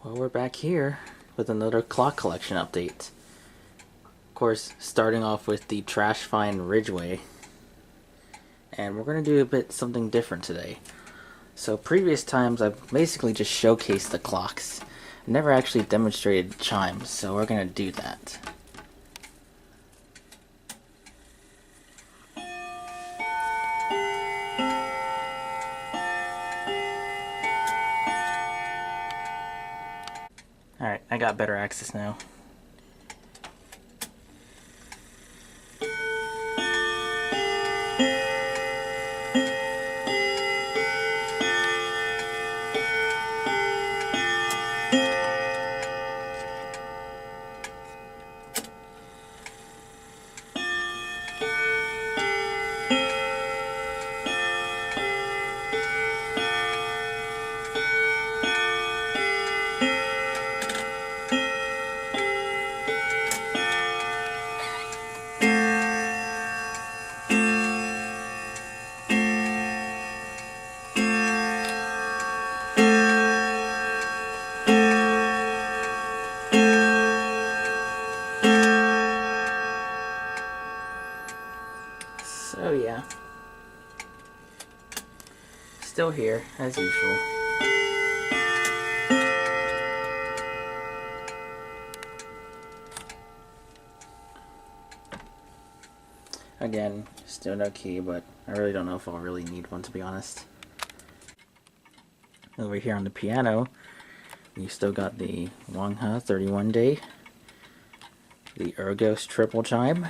Well, we're back here with another clock collection update. Of course, starting off with the Trash Find Ridgeway. And we're going to do a bit something different today. So previous times I've basically just showcased the clocks. Never actually demonstrated chimes, so we're going to do that. Alright, I got better access now. So yeah, still here as usual. Again, still no key, but I really don't know if I'll really need one, to be honest. Over here on the piano, we still got the Wangha 31 day, the Ergos triple chime,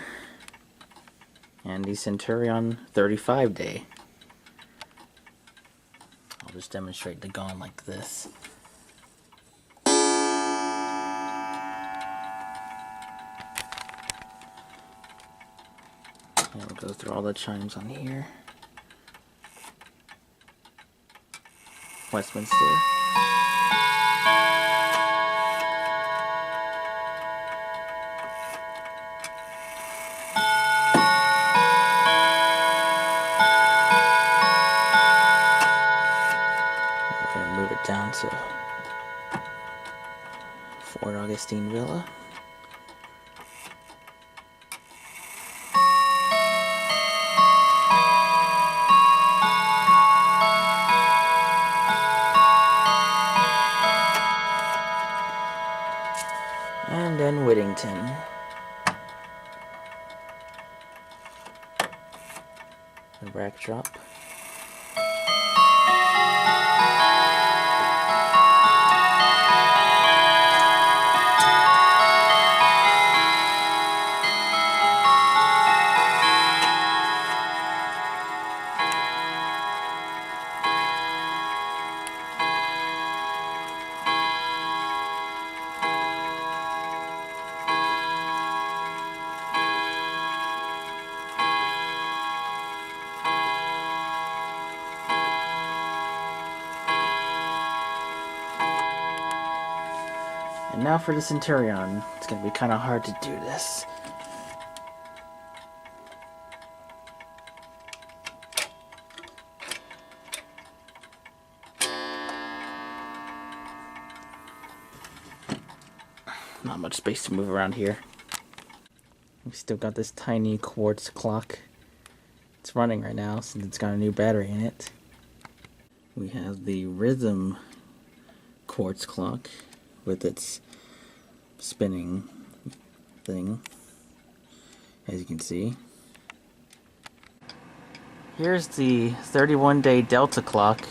and the Centurion 35 day. I'll just demonstrate the gong like this. And we'll go through all the chimes on here. Westminster. Move it down to Fort Augustine Villa. And then Whittington. The rack drop. And now for the Centurion. It's going to be kind of hard to do this. Not much space to move around here. We still got this tiny quartz clock. It's running right now since it's got a new battery in it. We have the Rhythm quartz clock with its spinning thing, as you can see. Here's the 31-day Delta clock.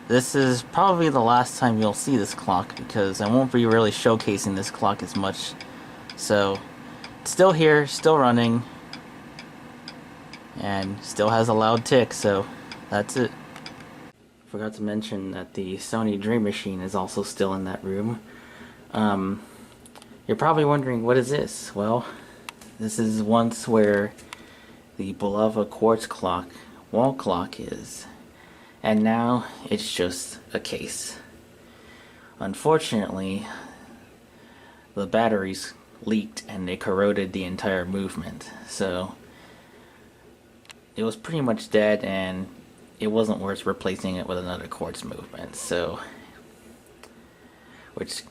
This is probably the last time you'll see this clock because I won't be really showcasing this clock as much. So, it's still here, still running, and still has a loud tick, so that's it. Forgot to mention that the Sony Dream Machine is also still in that room. You're probably wondering, what is this? Well, this is once where the Bulova quartz clock, wall clock is. And now it's just a case. Unfortunately, the batteries leaked and they corroded the entire movement. So it was pretty much dead and it wasn't worth replacing it with another quartz movement. So which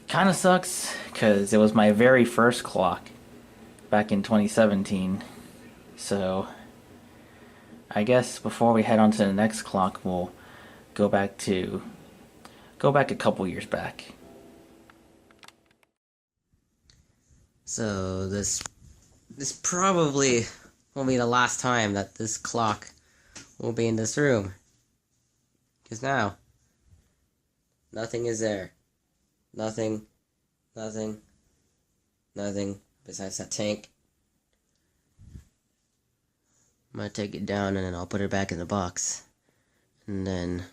kind of sucks because it was my very first clock back in 2017. So I guess before we head on to the next clock, we'll go back a couple years back. So this probably will be the last time that this clock will be in this room. Because now, nothing is there. Nothing besides that tank. I'm gonna take it down and then I'll put it back in the box. And then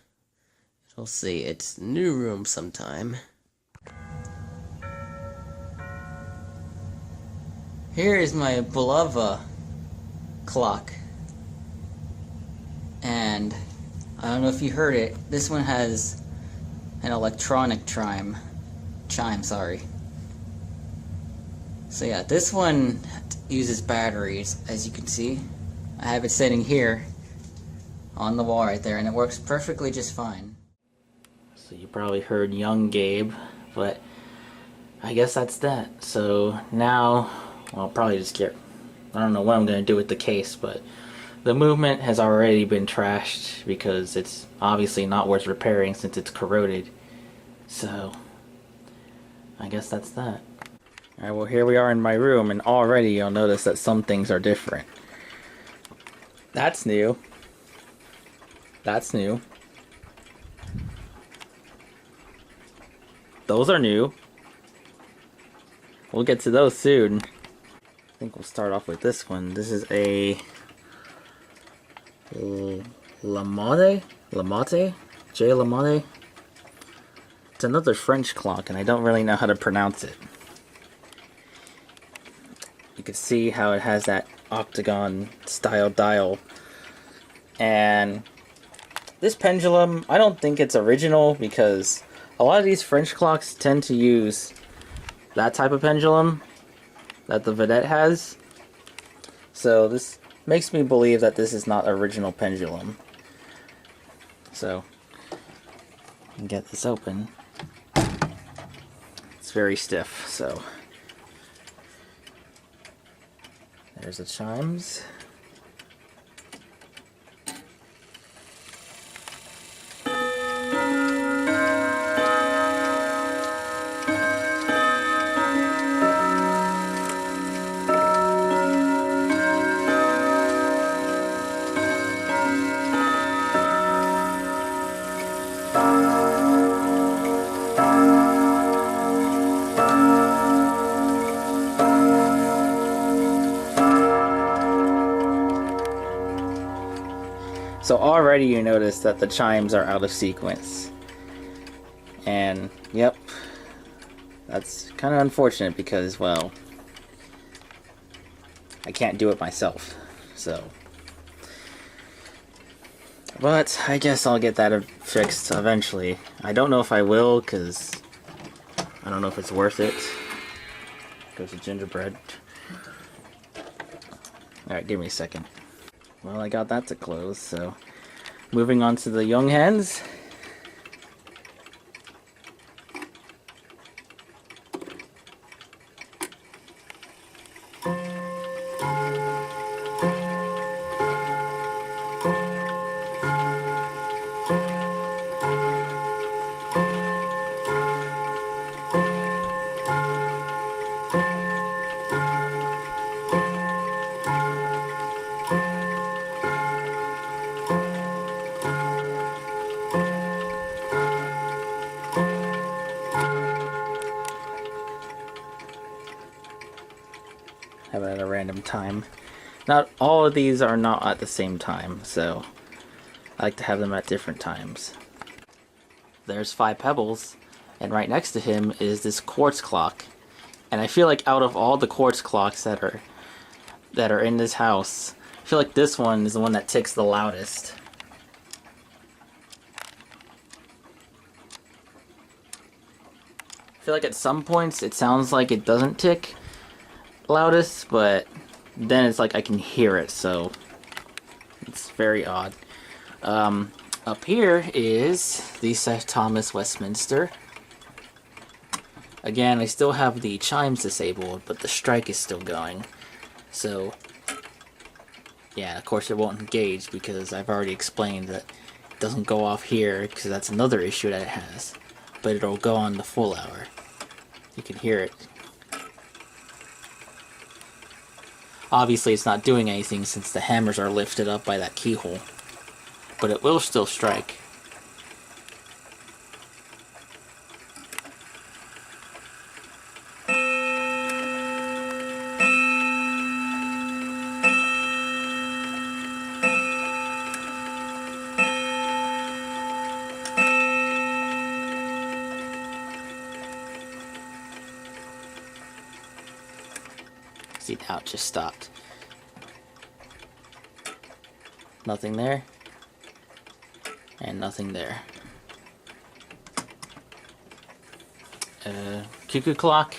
it'll see its new room sometime. Here is my beloved clock. And I don't know if you heard it, this one has an electronic chime, sorry. So yeah, this one uses batteries, as you can see. I have it sitting here on the wall right there, and it works perfectly just fine. So you probably heard young Gabe, but I guess that's that. So now, well, I'll probably just I don't know what I'm going to do with the case, but the movement has already been trashed because it's obviously not worth repairing since it's corroded. So I guess that's that. Alright, well, here we are in my room, and already you'll notice that some things are different. That's new. That's new. Those are new. We'll get to those soon. I think we'll start off with this one. This is a Lamate? J. Lamate? It's another French clock, and I don't really know how to pronounce it. You can see how it has that octagon style dial. And this pendulum, I don't think it's original because a lot of these French clocks tend to use that type of pendulum that the Vedette has. So this makes me believe that this is not original pendulum. So, get this open. It's very stiff, so there's the chimes. So already you notice that the chimes are out of sequence. And, yep, that's kind of unfortunate because, well, I can't do it myself, so. But I guess I'll get that fixed eventually. I don't know if I will, because I don't know if it's worth it. Goes to gingerbread. Alright, give me a second. Well, I got that to close, so moving on to the young hens. Have it at a random time. Not all of these are not at the same time, so I like to have them at different times. There's 5 Pebbles, and right next to him is this quartz clock. And I feel like out of all the quartz clocks that are in this house, I feel like this one is the one that ticks the loudest. I feel like at some points it sounds like it doesn't tick loudest, but then it's like I can hear it, so it's very odd. Up here is the St. Thomas Westminster. Again, I still have the chimes disabled, but the strike is still going. So, yeah, of course it won't engage because I've already explained that it doesn't go off here because that's another issue that it has. But it'll go on the full hour. You can hear it. Obviously it's not doing anything since the hammers are lifted up by that keyhole. But it will still strike. See, now it just stopped. Nothing there. And nothing there. Cuckoo clock.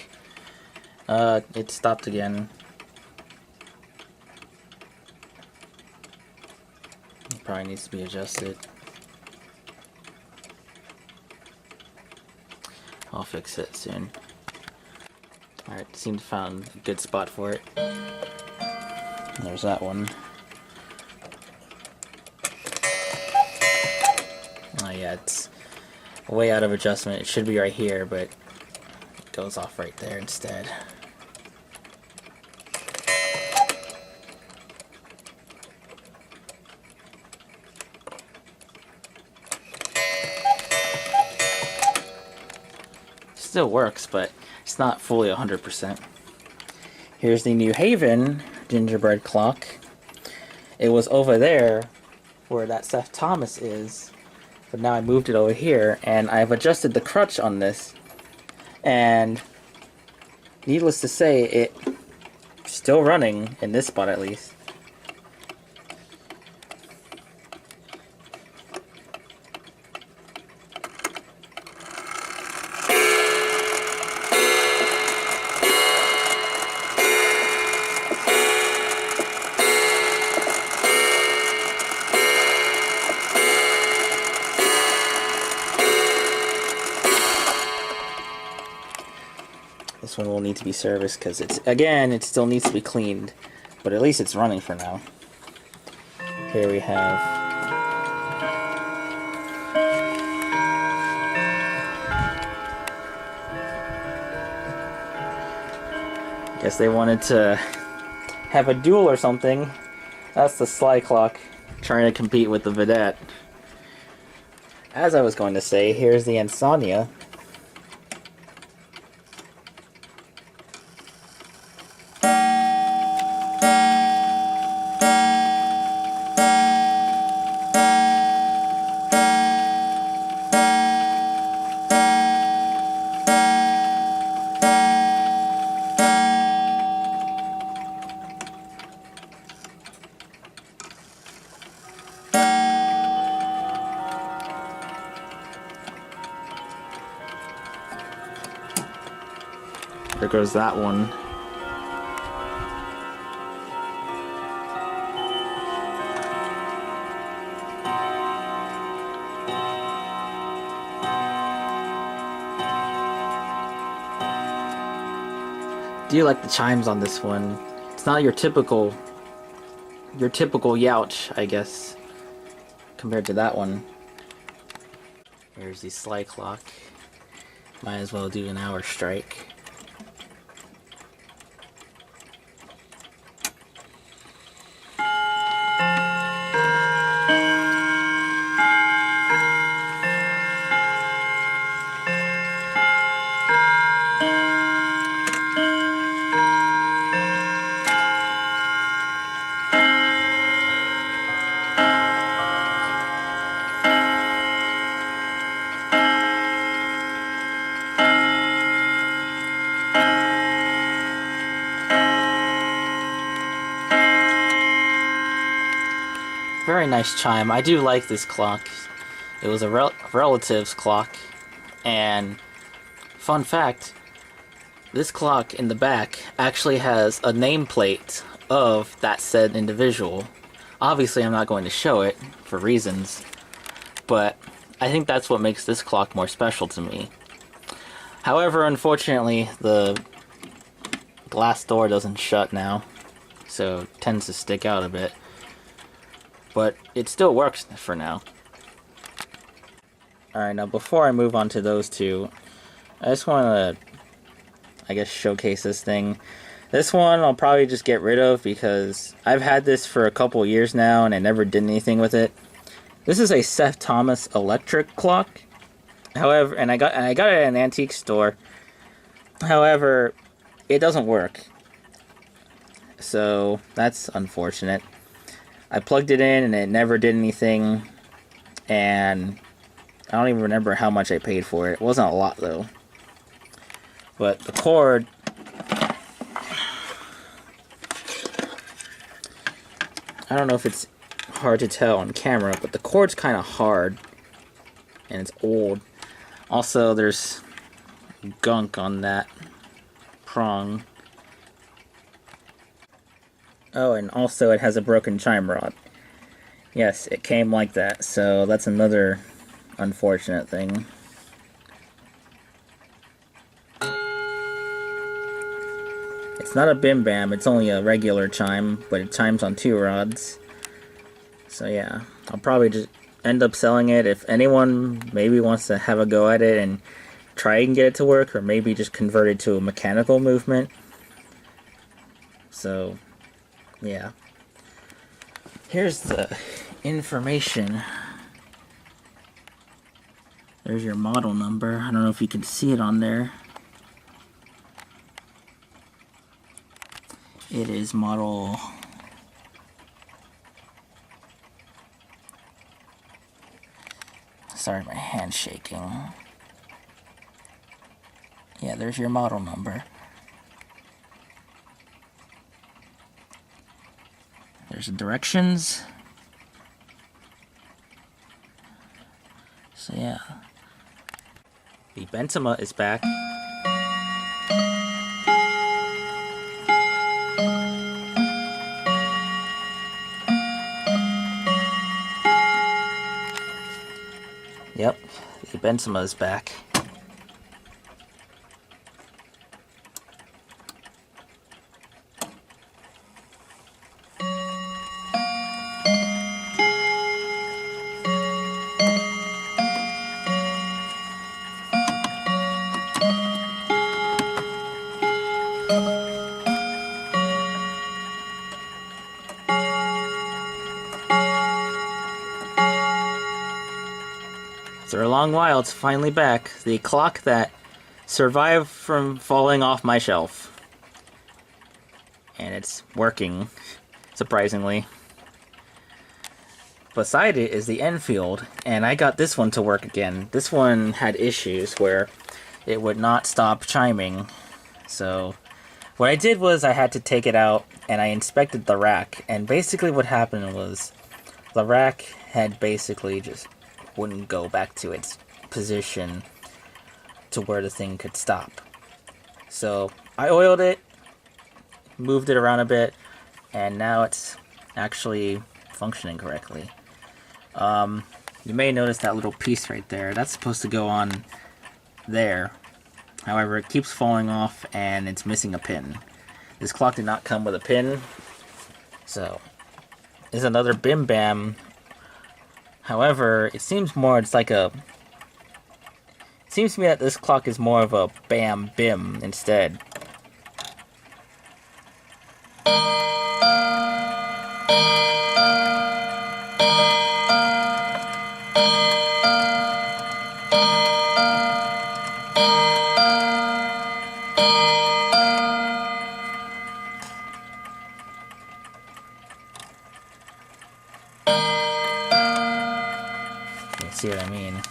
It stopped again. It probably needs to be adjusted. I'll fix it soon. Alright, seemed to found a good spot for it. There's that one. Oh yeah, it's way out of adjustment. It should be right here, but it goes off right there instead. Still works, but it's not fully 100%. Here's the New Haven gingerbread clock. It was over there where that Seth Thomas is, but now I moved it over here, and I've adjusted the crutch on this, and needless to say, it's still running, in this spot at least. This one will need to be serviced because it still needs to be cleaned, but at least it's running for now. Here we have guess they wanted to have a duel or something. That's the Sly Clock trying to compete with the Vedette. As I was going to say, here's the Insomnia. There goes that one. Do you like the chimes on this one? It's not your typical youch, I guess, compared to that one. Here's the Sly Clock. Might as well do an hour strike. Very nice chime. I do like this clock. It was a relative's clock, and fun fact, this clock in the back actually has a nameplate of that said individual. Obviously I'm not going to show it for reasons, but I think that's what makes this clock more special to me. However, unfortunately, the glass door doesn't shut now, so it tends to stick out a bit. But it still works for now. Alright, now before I move on to those two, I just want to, I guess, showcase this thing. This one I'll probably just get rid of because I've had this for a couple years now and I never did anything with it. This is a Seth Thomas electric clock. However, and I got it at an antique store. However, it doesn't work. So that's unfortunate. I plugged it in and it never did anything. And I don't even remember how much I paid for it. It wasn't a lot though. But the cord, I don't know if it's hard to tell on camera, but the cord's kind of hard and it's old. Also, there's gunk on that prong. Oh, and also it has a broken chime rod. Yes, it came like that, so that's another unfortunate thing. It's not a bim bam, it's only a regular chime, but it chimes on 2 rods. So yeah, I'll probably just end up selling it if anyone maybe wants to have a go at it and try and get it to work, or maybe just convert it to a mechanical movement. So yeah, here's the information. There's your model number. I don't know if you can see it on there. It is model sorry, my hand's shaking. Yeah, there's your model number. There's the directions. So yeah. The Bentama is back. Yep, the Bentama is back. After a long while, it's finally back. The clock that survived from falling off my shelf. And it's working, surprisingly. Beside it is the Enfield, and I got this one to work again. This one had issues where it would not stop chiming. So what I did was I had to take it out and I inspected the rack. And basically what happened was the rack had basically just wouldn't go back to its position to where the thing could stop. So I oiled it, moved it around a bit, and now it's actually functioning correctly. You may notice that little piece right there. That's supposed to go on there. However, it keeps falling off and it's missing a pin. This clock did not come with a pin. So, there's another Bim Bam. However, it seems to me that this clock is more of a Bam Bim instead. See what I mean?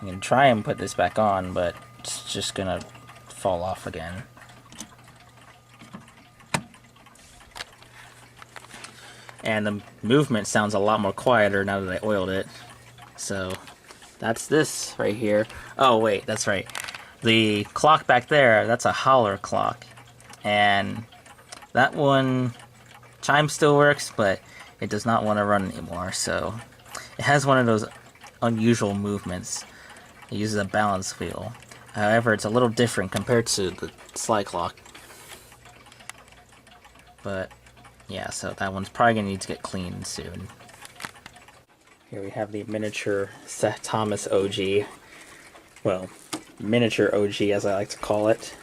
I'm gonna try and put this back on, but it's just gonna fall off again. And the movement sounds a lot more quieter now that I oiled it. So that's this right here. Oh wait, that's right. The clock back there, that's a holler clock. And that one, chime still works, but it does not want to run anymore, so it has one of those unusual movements. It uses a balance wheel. However, it's a little different compared to the slide clock. But yeah, so that one's probably gonna need to get cleaned soon. Here we have the miniature Seth Thomas OG. Well, miniature OG as I like to call it.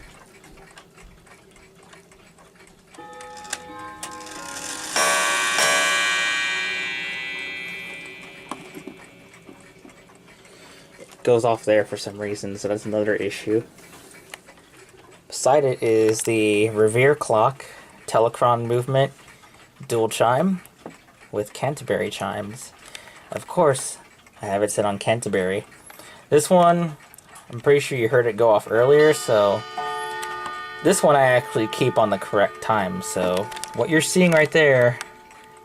It goes off there for some reason, so that's another issue. Beside it is the Revere clock, Telechron movement, dual chime with Canterbury chimes. Of course, I have it set on Canterbury. This one, I'm pretty sure you heard it go off earlier, so this one I actually keep on the correct time. So what you're seeing right there,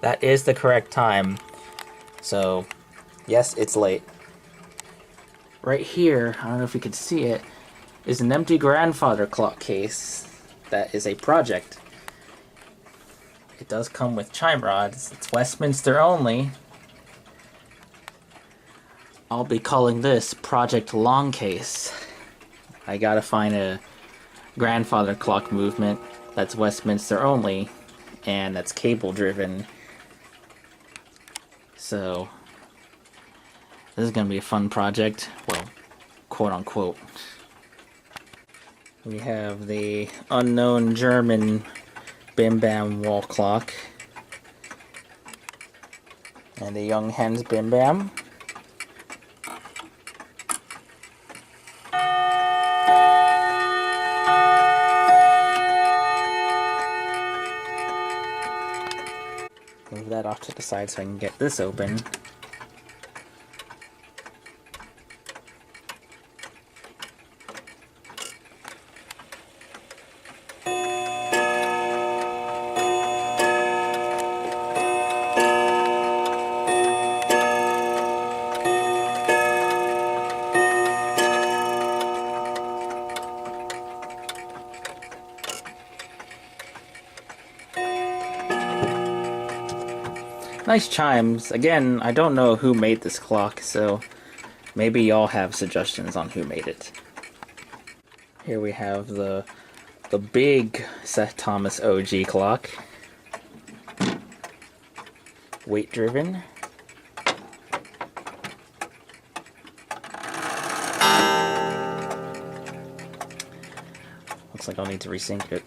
that is the correct time. So yes, it's late. Right here, I don't know if you can see it, is an empty grandfather clock case that is a project. It does come with chime rods. It's Westminster only. I'll be calling this Project Long Case. I gotta find a grandfather clock movement that's Westminster only and that's cable driven. So this is gonna be a fun project. Well, quote unquote. We have the unknown German Bim Bam wall clock and the Young Hens Bim Bam. Move that off to the side so I can get this open. Nice chimes. Again, I don't know who made this clock, so maybe y'all have suggestions on who made it. Here we have the big Seth Thomas OG clock. Weight driven. Looks like I'll need to resync it.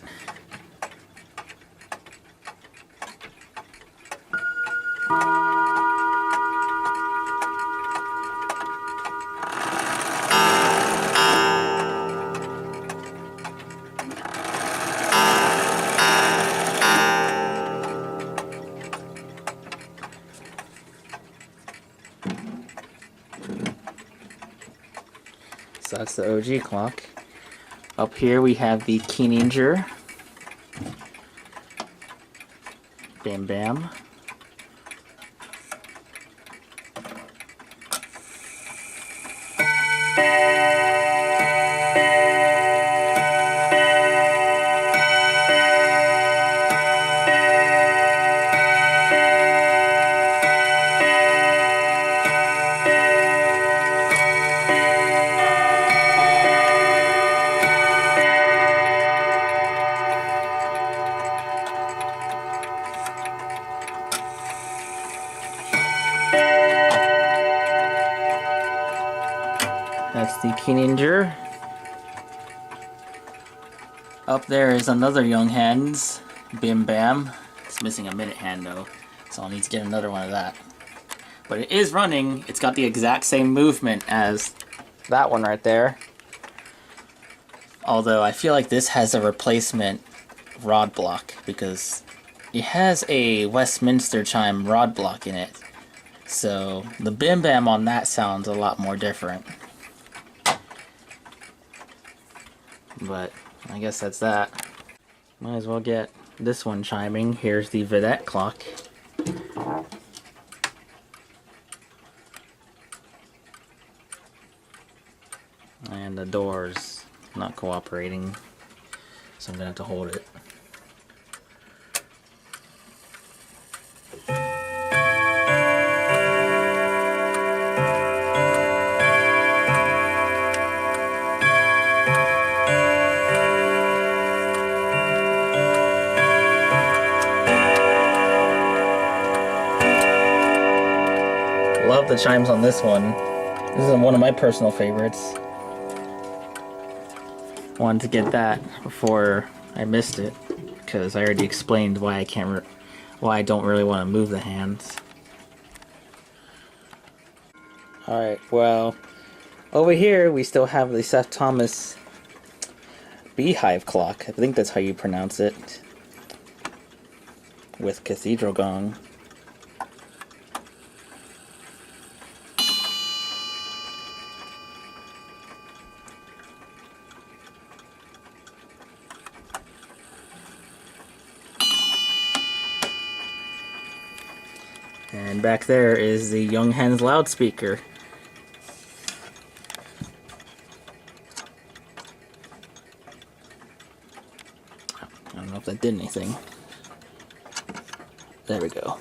So that's the OG clock. Up here we have the Keeninger Bam Bam. That's the Keeninger. Up there is another Young Hens Bim Bam. It's missing a minute hand though, so I'll need to get another one of that. But it is running. It's got the exact same movement as that one right there. Although I feel like this has a replacement rod block because it has a Westminster chime rod block in it. So the Bim Bam on that sounds a lot more different. But I guess that's that. Might as well get this one chiming. Here's the Vedette clock. And the door's not cooperating, so I'm gonna have to hold it. love the chimes on this one. This is one of my personal favorites. Wanted to get that before I missed it, because I already explained why why I don't really want to move the hands. Alright, well, over here we still have the Seth Thomas beehive clock. I think that's how you pronounce it. With cathedral gong. And back there is the Young Hen's loudspeaker. I don't know if that did anything. There we go.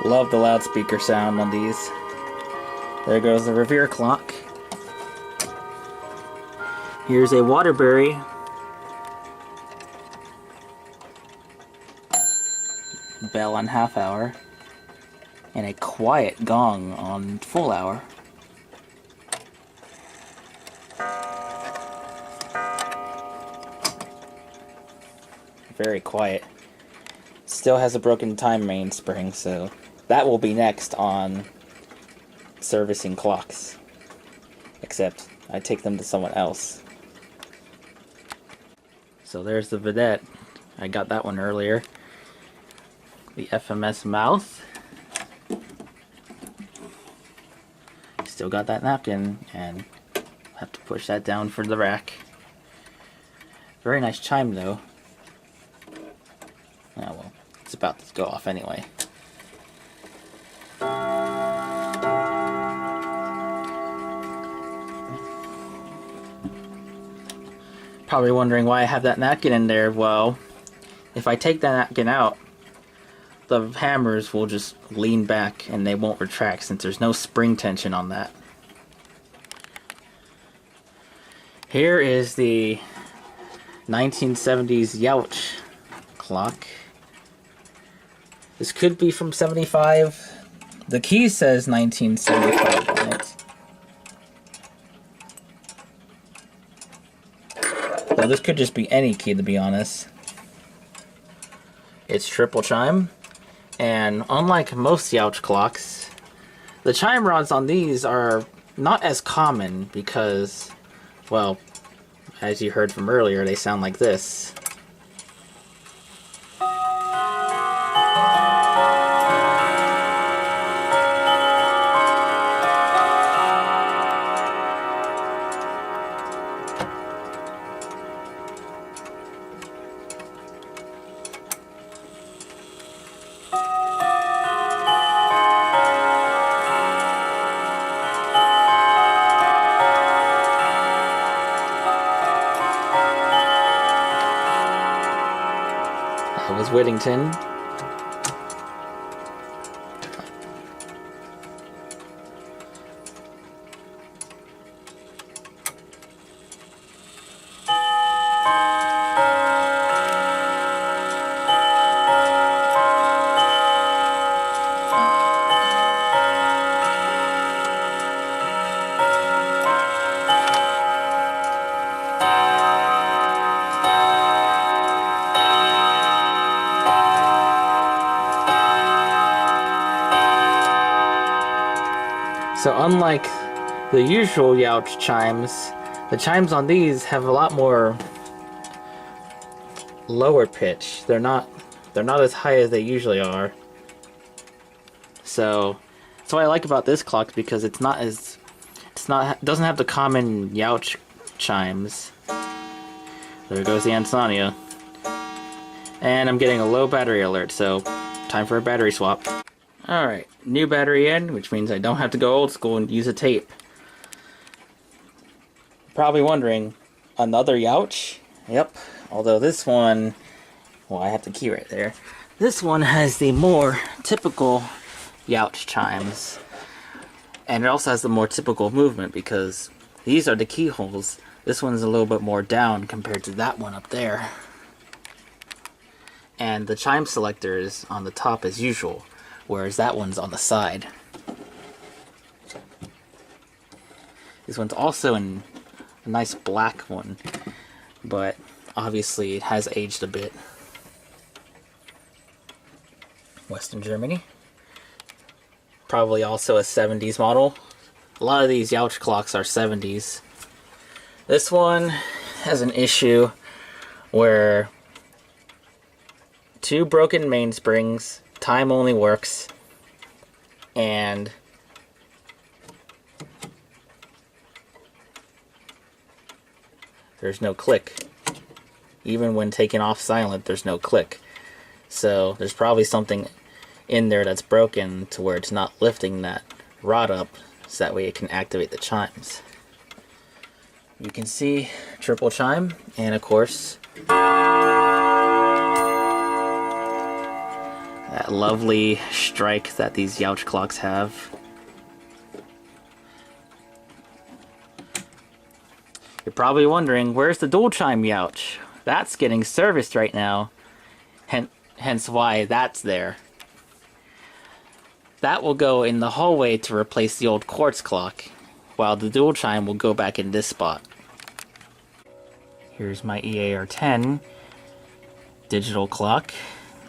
Love the loudspeaker sound on these. There goes the Revere clock. Here's a Waterbury. Bell on half hour. And a quiet gong on full hour. Very quiet. Still has a broken time mainspring, so that will be next on servicing clocks. Except I take them to someone else. So there's the Vedette. I got that one earlier. The FMS mouth. Still got that napkin, and have to push that down for the rack. Very nice chime though. Oh well, it's about to go off anyway. Probably wondering why I have that napkin in there. Well, if I take that napkin out, the hammers will just lean back and they won't retract since there's no spring tension on that. Here is the 1970s Youch clock. This could be from 75. The key says 1975 on it. So this could just be any key, to be honest. It's triple chime, and unlike most Youch clocks, the chime rods on these are not as common because, well, as you heard from earlier, they sound like this. That was Whittington. So unlike the usual Youch chimes, the chimes on these have a lot more lower pitch. They're not as high as they usually are. So that's what I like about this clock, because it doesn't have the common Youch chimes. There goes the Ansonia. And I'm getting a low battery alert, so time for a battery swap. Alright, new battery in, which means I don't have to go old school and use a tape. Probably wondering, another Youch? Yep, although this one, well, I have the key right there. This one has the more typical Youch chimes. And it also has the more typical movement, because these are the keyholes This one's a little bit more down compared to that one up there. And the chime selector is on the top as usual, whereas that one's on the side. This one's also a nice black one, but obviously it has aged a bit. Western Germany. Probably also a 70s model. A lot of these Youch clocks are 70s. This one has an issue where 2 broken mainsprings, time only works, and there's no click. Even when taken off silent, there's no click. So there's probably something in there that's broken to where it's not lifting that rod up, so that way it can activate the chimes. You can see triple chime, and of course that lovely strike that these Youch clocks have. You're probably wondering, where's the dual chime Youch? That's getting serviced right now, hence why that's there. That will go in the hallway to replace the old quartz clock, while the dual chime will go back in this spot. Here's my EAR-10 digital clock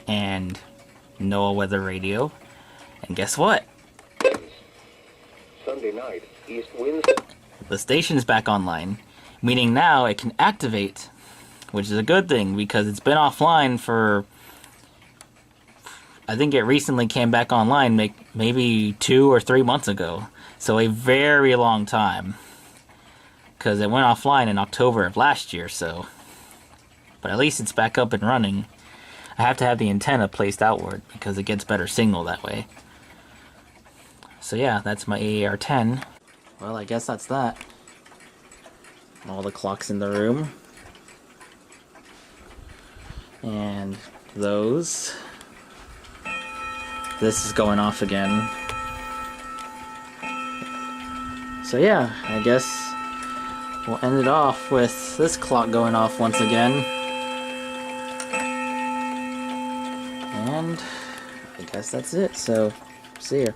and NOAA weather radio. And guess what? Sunday night, east winds. The station's back online, meaning now it can activate, which is a good thing because it's been offline for, I think it recently came back online maybe 2 or 3 months ago. So a very long time. Because it went offline in October of last year, so. But at least it's back up and running. I have to have the antenna placed outward because it gets better signal that way. So yeah, that's my AAR-10. Well, I guess that's that. All the clocks in the room. And those. This is going off again. So yeah, I guess we'll end it off with this clock going off once again. And I guess that's it, so see ya.